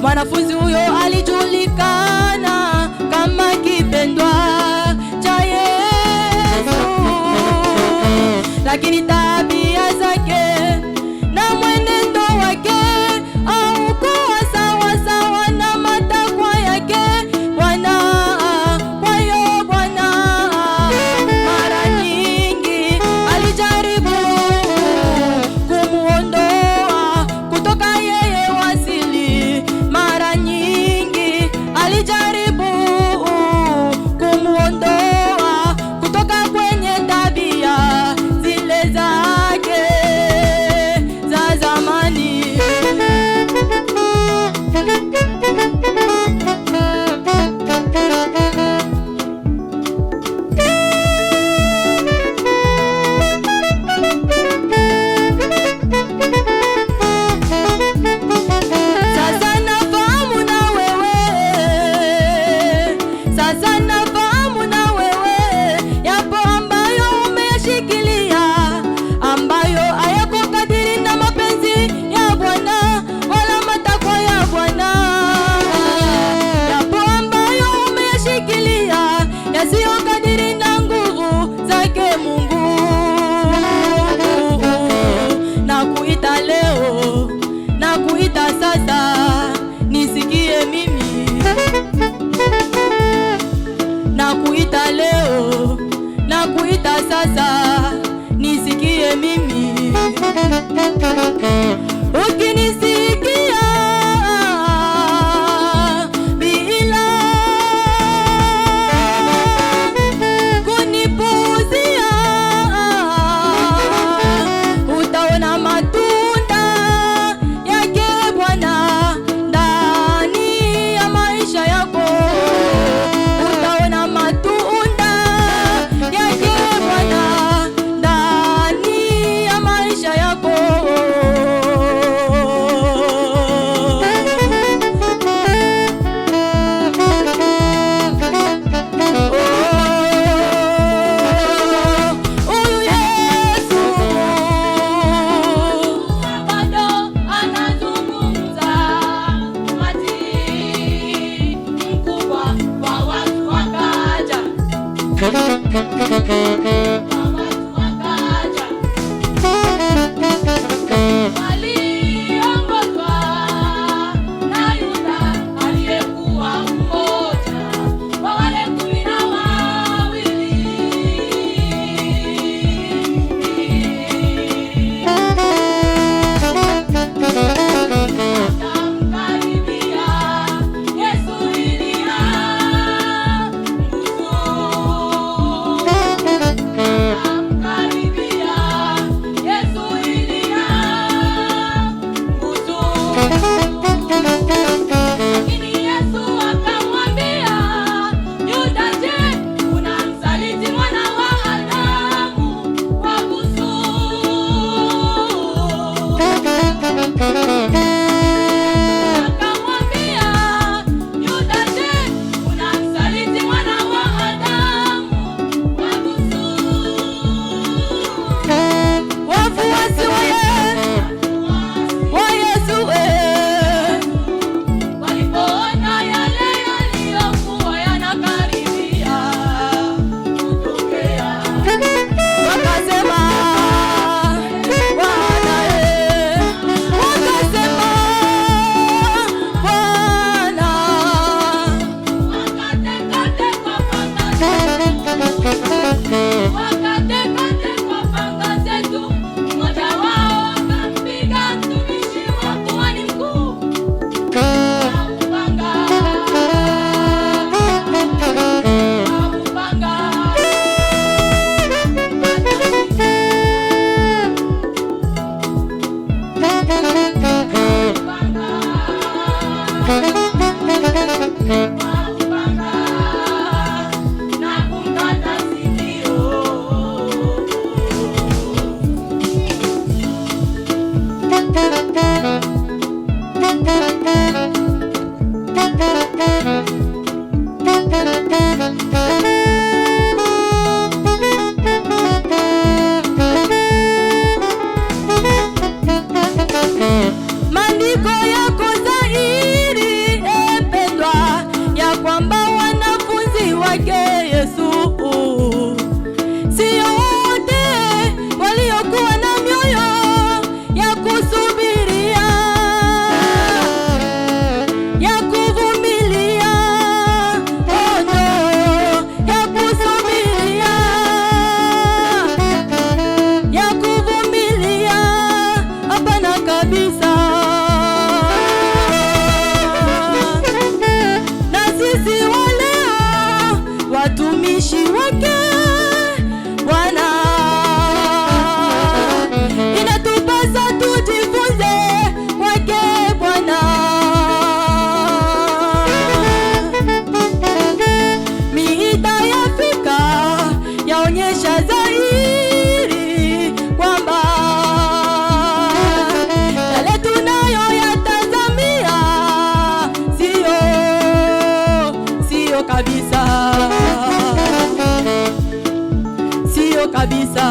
Mwanafunzi huyo alijulikana kama kipendwa cha Yesu, lakini tabia zake na mwenendo wake haukuwa sawa sawa na matakwa yake Bwana. Kwa hiyo Bwana mara nyingi alijaribu kumuondoa kutoka yeye wasili. Mara nyingi alijaribu kumuondoa kutoka kwenye tabia zile zake za zamani. Sasa nafahamu na wewe, sasa nafahamu na wewe, yapo ambayo umeyashikilia, ambayo hayako kadiri na mapenzi ya Bwana wala matakwa ya Bwana. Yapo ambayo umeyashikilia, yasiyo kadiri na nguvu zake Mungu. Nakuita leo, nakuita sasa, nisikie mimi. Nakuita leo, nakuita sasa, nisikie mimi. Ukinisikia bila kunipuuzia, utaona matunda yake Bwana ndani ya maisha yako. Utaona matunda yake Bwana ndani ya maisha yako. dhahiri kwamba yale tunayoyatazamia sio kabisa, sio kabisa.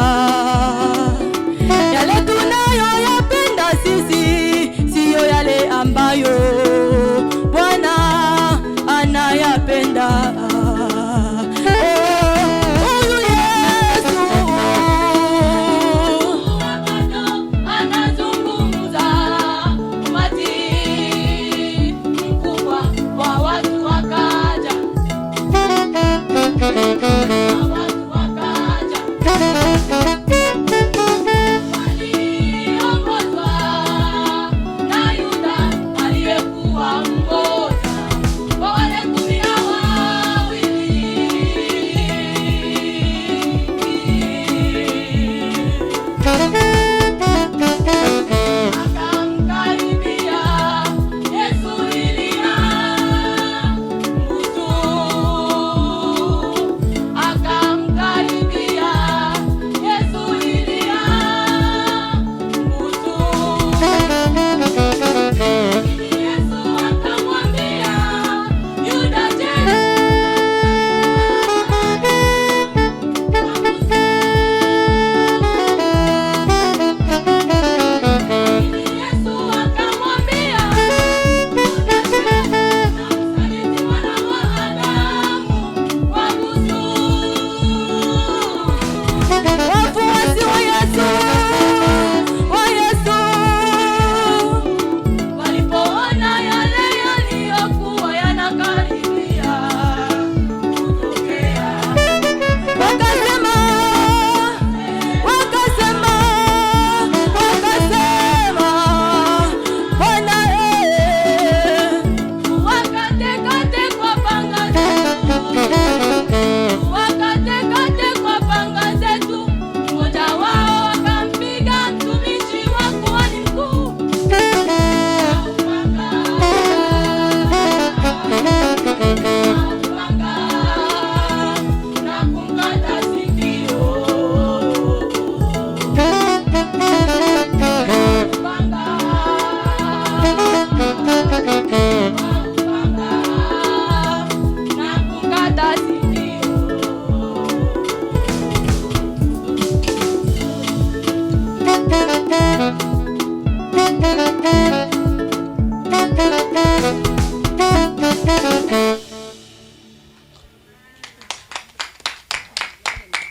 Yale tunayoyapenda sisi